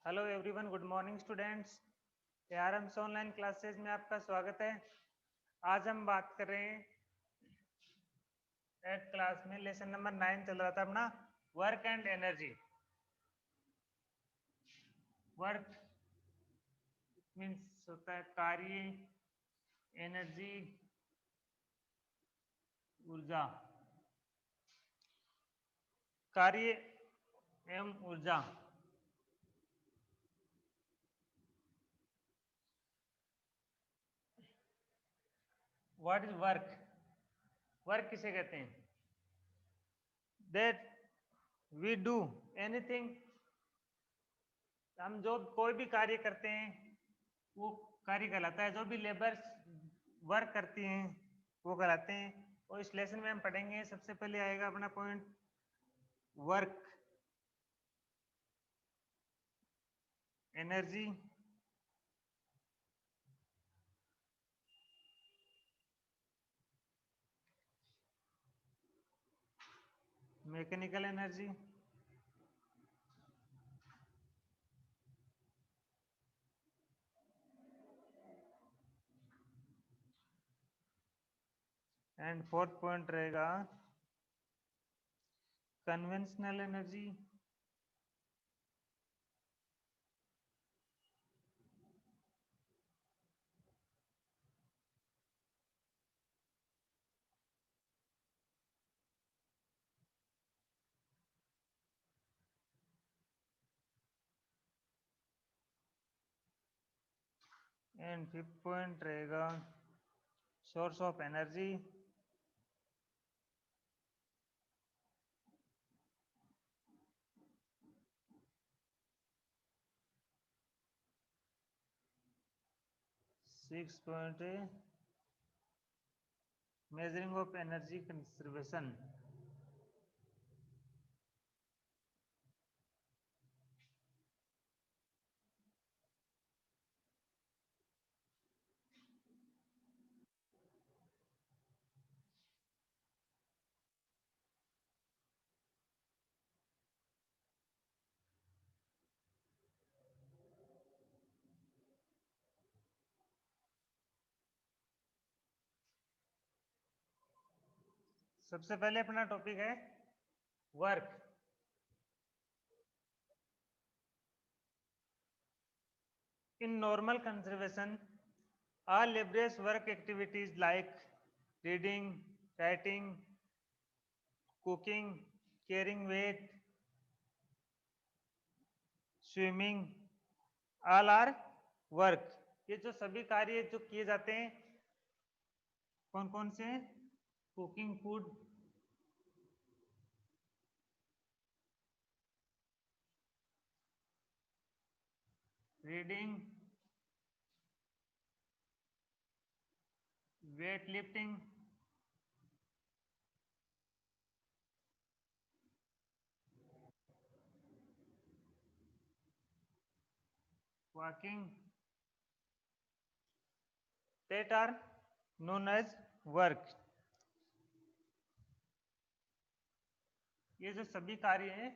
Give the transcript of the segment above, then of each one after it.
Hello everyone, good morning students. ARMS online classes में आपका स्वागत है। आज हम बात कर रहे हैं 8th क्लास में लेसन नंबर 9 चल रहा था अपना, work and energy. Work means होता है कार्य, एनर्जी ऊर्जा, कार्य एवं ऊर्जा। What is work? वर्क किसे कहते हैं? दैट वी डू एनीथिंग, हम जो कोई भी कार्य करते हैं वो कार्य कहलाता है। जो भी लेबर्स वर्क करती हैं वो कहलाते हैं। और इस लेसन में हम पढ़ेंगे, सबसे पहले आएगा अपना point work, energy, mechanical energy, and fourth point रहेगा conventional energy, and fifth point रहेगा source of energy. 6 point measuring of energy conservation. सबसे पहले अपना टॉपिक है work. In normal conservation, all laborious work activities like reading, writing, cooking, carrying weight, swimming, all are work। ये जो सभी कार्य जो किए जाते हैं, कौन कौन से? Cooking food, reading, weight lifting, walking, that are known as work। ये जो सभी कार्य हैं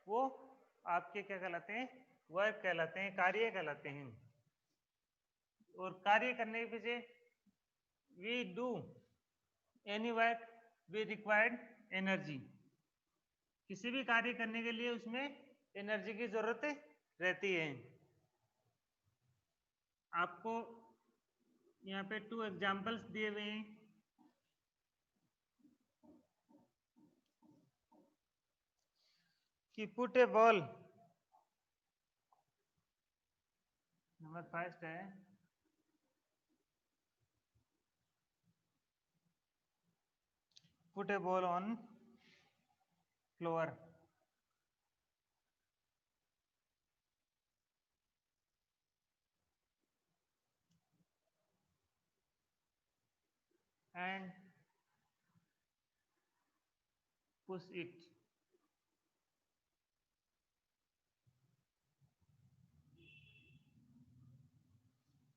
वो आपके क्या कहलाते हैं? वर्क कहलाते हैं, कार्य कहलाते हैं। और कार्य करने के पीछे we do any work we required energy. किसी भी कार्य करने के लिए उसमें एनर्जी की जरूरत रहती है। आपको यहाँ पे 2 एग्जांपल्स दिए हुए हैं। कि पुट ए बॉल, नंबर फर्स्ट है put A ball on floor, and push it.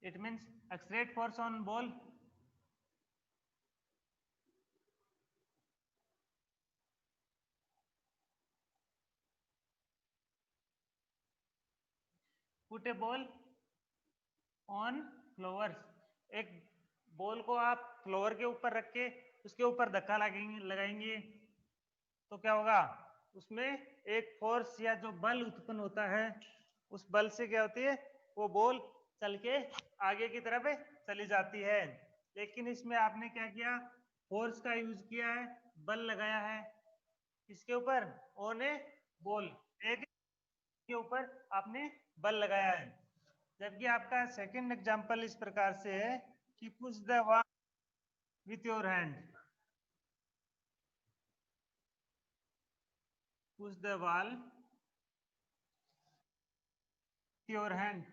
It means accelerate force on ball. Put A ball on flowers, एक बॉल को आप फ्लोवर के ऊपर रख के उसके ऊपर धक्का लगाएंगे तो क्या होगा, उसमें एक फोर्स या जो बल उत्पन्न होता है, उस बल से क्या होती है, वो बॉल चल के आगे की तरफ चली जाती है। लेकिन इसमें आपने क्या किया, फोर्स का यूज किया है, बल लगाया है इसके ऊपर, ऑन ए बॉल, एक के ऊपर आपने बल लगाया है। जबकि आपका सेकंड एग्जांपल इस प्रकार से है कि push the ball with your hand, push the ball your hand,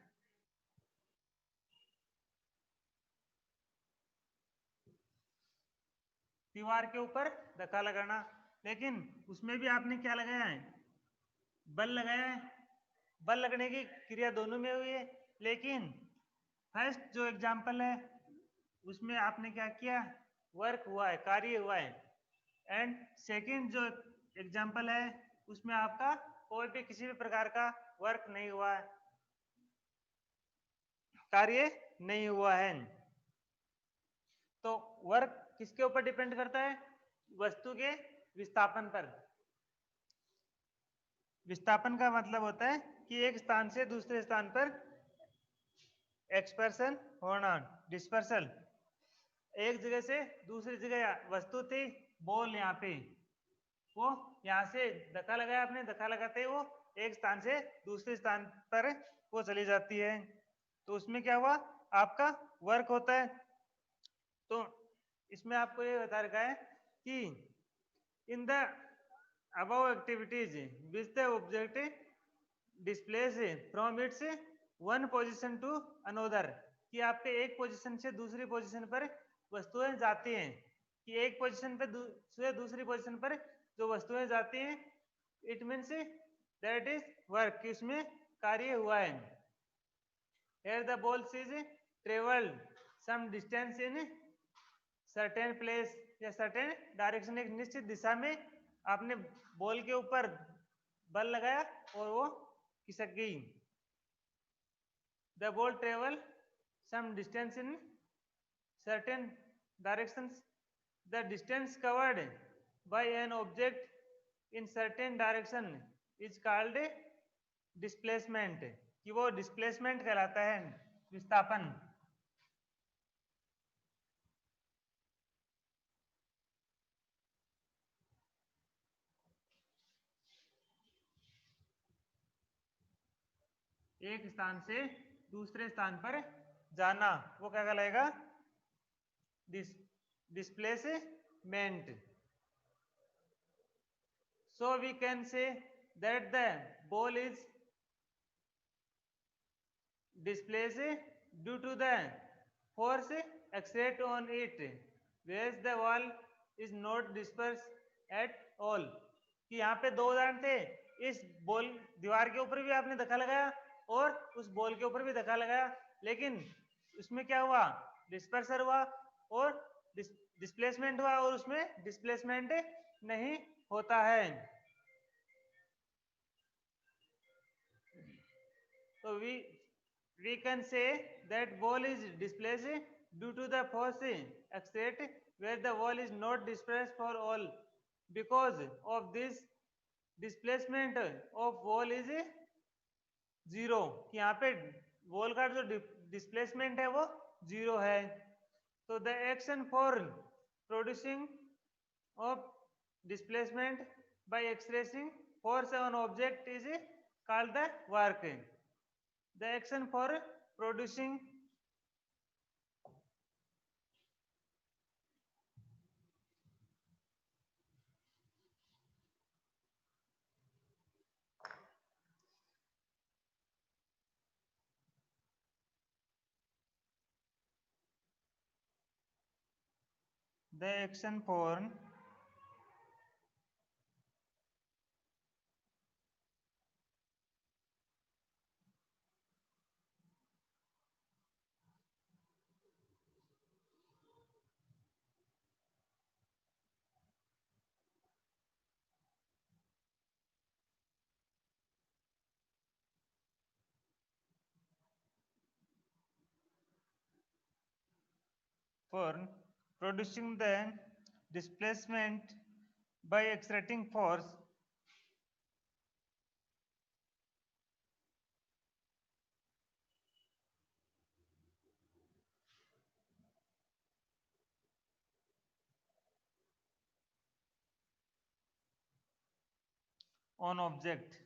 दीवार के ऊपर धक्का लगाना। लेकिन उसमें भी आपने क्या लगाया है, बल लगाया है, बल लगने की क्रिया दोनों में हुई है। लेकिन फर्स्ट जो एग्जांपल है उसमें आपने क्या किया, वर्क हुआ है, कार्य हुआ है। एंड सेकंड जो एग्जांपल है उसमें आपका कोई भी किसी भी प्रकार का वर्क नहीं हुआ है, कार्य नहीं हुआ है। तो वर्क किसके ऊपर डिपेंड करता है, वस्तु के विस्थापन पर। विस्थापन का मतलब होता है कि एक स्थान से दूसरे स्थान पर एक्सपर्सन होना, डिस्पर्सल, एक जगह से दूसरी जगह वस्तु थी बॉल, यहाँ पे वो यहाँ से धक्का लगाया आपने, धक्का लगाते ही वो एक स्थान से दूसरे स्थान पर वो चली जाती है। तो उसमें क्या हुआ, आपका वर्क होता है। तो इसमें आपको ये बता रखा है कि in the above activities which the object displace from its one position to another, कि आपके एक पोजीशन से दूसरी पोजीशन पर वस्तुएं जाती हैं, कि एक पोजीशन पे से दूसरी पोजीशन पर जो वस्तुएं जाती हैं, it means that is work, कि उसमें कार्य हुआ है। Here the ball is traveled some distance in certain place या certain direction, एक निश्चित दिशा में आपने बॉल के ऊपर बल लगाया और वो खिसक गई। The ball travel some distance in certain directions. The distance covered by an object in certain direction is called displacement, कि वो displacement कहलाता है, विस्थापन। एक स्थान से दूसरे स्थान पर जाना वो क्या कहलाएगा, displacement. So we can say that the ball is displaced due to the force exerted on it, whereas the wall is not dispersed at all, कि यहाँ पे दो उदाहरण थे, इस बॉल दीवार के ऊपर भी आपने धक्का लगाया और उस बॉल के ऊपर भी धक्का लगाया, लेकिन उसमें क्या हुआ, डिस्पर्सर हुआ और डिस्प्लेसमेंट हुआ, और उसमें डिस्प्लेसमेंट नहीं होता है। तो we can say that ball is displaced due to the force exerted, where the ball is not displaced for all, because of this displacement of ball is zero, कि यहाँ पे बॉल का जो डिस्प्लेसमेंट है वो जीरो है। तो the action for producing of displacement bye expressing force on object is called the work. The action for producing the action for for producing the displacement by exerting force on object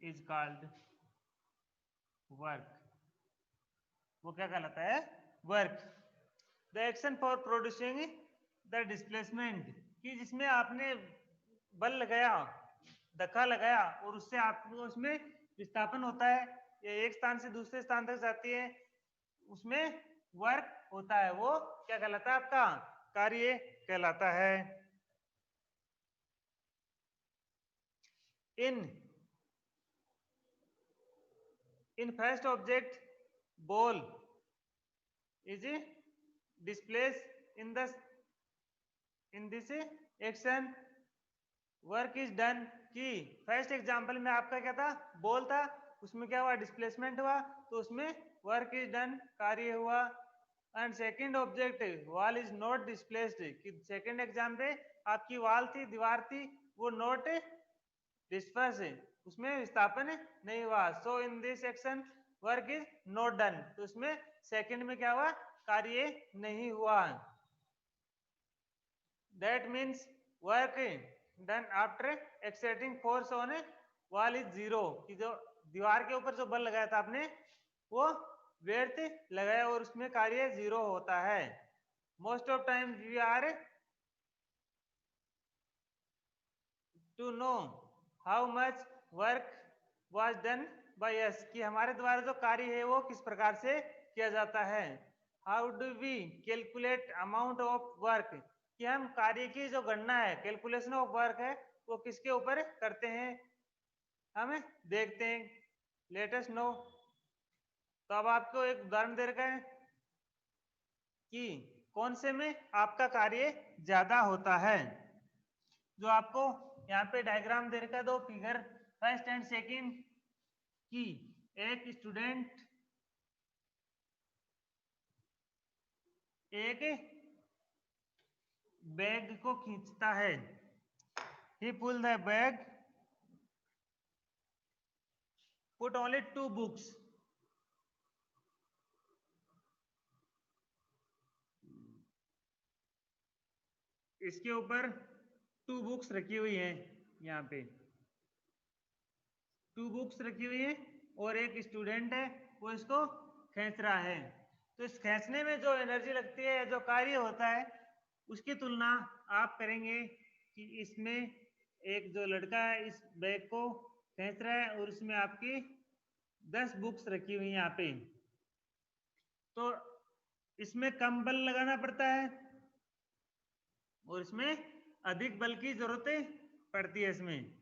is called work. वो क्या कहलाता है? Work. The action for producing the displacement, कि जिसमें आपने बल लगाया, धक्का लगाया और उससे आपको उसमें विस्थापन होता है, ये एक स्थान से दूसरे स्थान तक जाती है, उसमें वर्क होता है, वो क्या कहलाता है? आपका कार्य कहलाता है. in first object ball is displaced in this action work is done. कि फर्स्ट एग्जांपल में आपका क्या था? बॉल था, उसमें क्या हुआ? डिस्प्लेसमेंट हुआ, तो उसमें वर्क इज डन, कार्य हुआ. And second object wall is not displaced, कि सेकंड एग्जाम पे आपकी वॉल थी, दीवार थी, वो नॉट डिस्पर्स, उसमें विस्थापन नहीं हुआ. So in this action work is not done, तो उसमें सेकंड में क्या हुआ? कार्य नहीं हुआ. That means work done after exerting force on wall is zero, कि जो दीवार के ऊपर जो बल लगाया था आपने, वो व्यर्थ लगाया और उसमें कार्य जीरो होता है. Most of time we are to know how much work was done by us, कि हमारे द्वारा जो कार्य है वो किस प्रकार से किया जाता है. How do we calculate amount of work, कि हम कार्य की जो गणना है, कैलकुलेशन ऑफ वर्क है, वो किसके ऊपर करते हैं? हम देखते हैं. Let us know. तो अब आपको एक उदाहरण दे रखा है कि कौन से में आपका कार्य ज्यादा होता है. जो आपको यहाँ पे डायग्राम दे रखा है, दो फिगर फर्स्ट एंड सेकंड, की एक स्टूडेंट एक बैग को खींचता है. He pull the bag, put only 2 books. इसके ऊपर 2 बुक्स रखी हुई है, यहाँ पे 2 बुक्स रखी हुई है और एक स्टूडेंट है, वो इसको खींच रहा है. तो इस खींचने में जो एनर्जी लगती है, जो कार्य होता है, उसकी तुलना आप करेंगे कि इसमें एक जो लड़का है इस बैग को खींच रहा है और उसमें आपकी 10 बुक्स रखी हुई हैं यहाँ पे, तो इसमें कम बल लगाना पड़ता है और इसमें अधिक बल की जरूरत पड़ती है. इसमें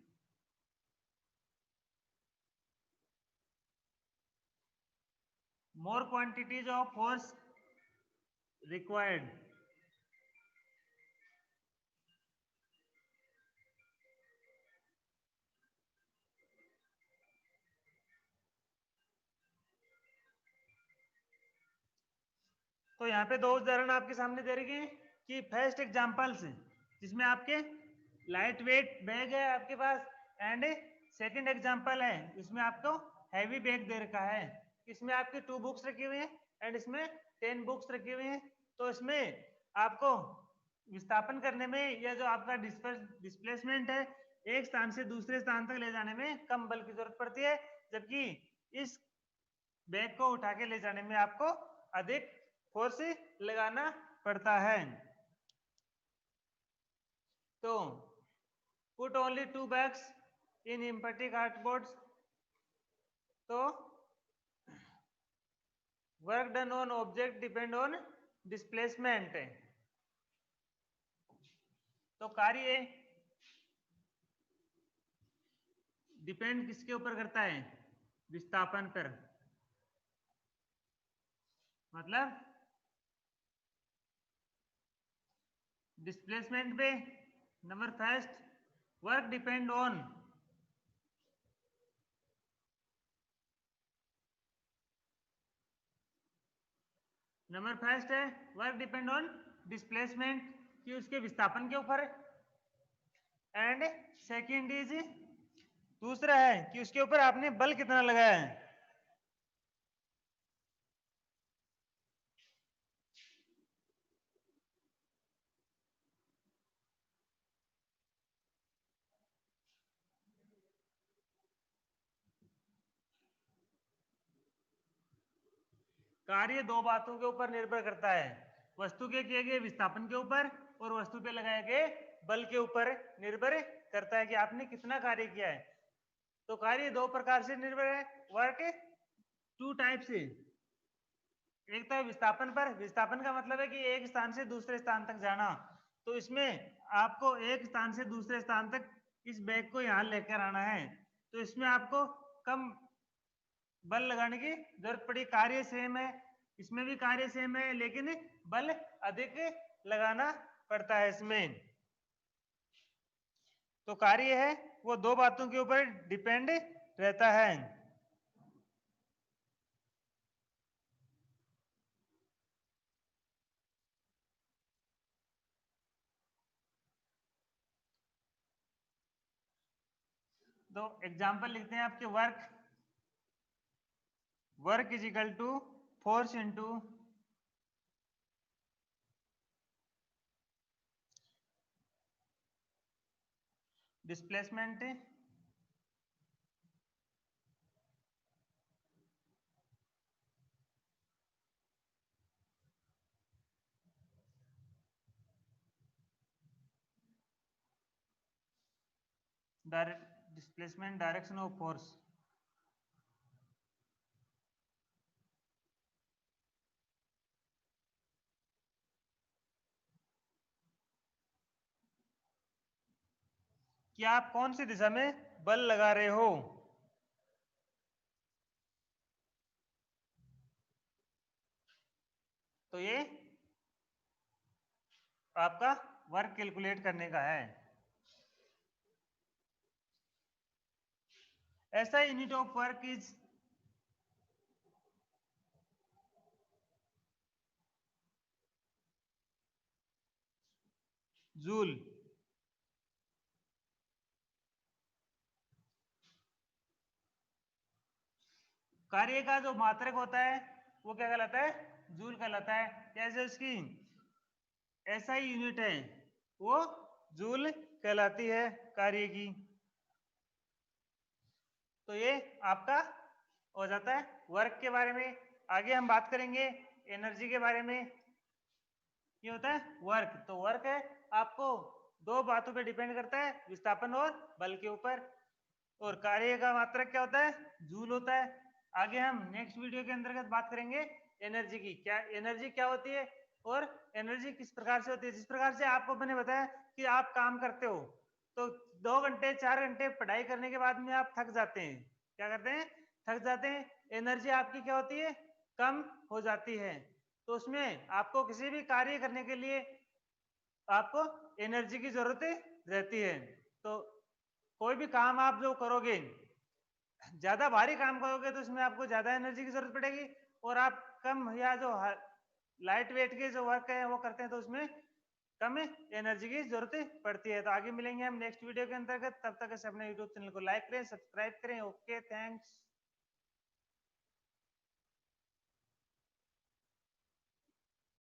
more quantities of force required. तो यहाँ पे दो उदाहरण आपके सामने दे रखे हैं कि फर्स्ट एग्जांपल्स जिसमें आपके लाइट वेट बैग है आपके पास, एंड सेकंड एग्जांपल है इसमें आपको हैवी बैग दे रखा है. इसमें आपकी 2 बुक्स रखी हुई हैं एंड इसमें 10 बुक्स रखी हुई हैं. तो इसमें आपको विस्थापन करने में, या जो आपका डिस्प्लेसमेंट है, एक स्थान से दूसरे स्थान तक ले जाने में कम बल की जरूरत पड़ती है, जबकि इस बैग को उठा के ले जाने में आपको अधिक फोर्स लगाना पड़ता है. तो put only 2 bags in empty cardboards, तो work done on object depend on displacement. तो कार्य डिपेंड किसके ऊपर करता है? विस्थापन पर. मतलब डिस्प्लेसमेंट पे number first, work depend on number first है वर्क डिपेंड ऑन डिस्प्लेसमेंट, कि उसके विस्थापन के ऊपर, एंड सेकंड इज, दूसरा है कि उसके ऊपर आपने बल कितना लगाया है। कार्य दो बातों के ऊपर निर्भर करता है, वस्तु के किए गए विस्थापन के ऊपर और वस्तु पे लगाए गए बल के ऊपर निर्भर करता है कि आपने कितना कार्य किया है। तो कार्य दो प्रकार से निर्भर है, वर्क टू टाइप से। एक तो है विस्थापन पर, विस्थापन का मतलब है कि एक स्थान से दूसरे स्थान तक जाना। तो इसमें आपको एक स्थान से दूसरे स्थान तक इस बैग को यहाँ लेकर आना है, तो इसमें आपको कम बल लगाने की जरूरत पड़ी। कार्य सेम है, इसमें भी कार्य सेम है, लेकिन बल अधिक लगाना पड़ता है इसमें। तो कार्य है वो दो बातों के ऊपर डिपेंड रहता है। तो एग्जांपल लिखते हैं आपके, work is equal to force into displacement displacement direction of force. कि आप कौन सी दिशा में बल लगा रहे हो। तो ये आपका वर्क कैलकुलेट करने का है। ऐसा unit of work is joule. कार्य का जो मात्रक होता है वो क्या कहलाता है, जूल कहलाता है। जैसे उसकी ऐसा ही यूनिट है वो जूल कहलाती है कार्य की। तो ये आपका हो जाता है वर्क के बारे में। आगे हम बात करेंगे एनर्जी के बारे में। ये होता है वर्क। तो वर्क है आपको दो बातों पे डिपेंड करता है, विस्थापन और बल के ऊपर। और कार्य का मात्रक क्या होता है, जूल होता है। आगे हम नेक्स्ट वीडियो के अंतर्गत बात करेंगे एनर्जी की, क्या एनर्जी क्या होती है और एनर्जी किस प्रकार से होती है। जिस प्रकार से आपको मैंने बताया कि आप काम करते हो तो 2 घंटे 4 घंटे पढ़ाई करने के बाद में आप थक जाते हैं, क्या करते हैं, थक जाते हैं। एनर्जी आपकी क्या होती है, कम हो जाती है। तो उसमें आपको किसी भी कार्य करने के लिए आपको एनर्जी की जरूरत रहती है। तो कोई भी काम आप जो करोगे, ज्यादा भारी काम करोगे तो उसमें आपको ज्यादा एनर्जी की जरूरत पड़ेगी, और आप कम या जो लाइट वेट के जो वर्क है वो करते हैं तो उसमें कम एनर्जी की जरूरत पड़ती है। तो आगे मिलेंगे हम नेक्स्ट वीडियो के अंतर्गत। तब तक अपने यूट्यूब चैनल को लाइक करें, सब्सक्राइब करें। Okay, thanks.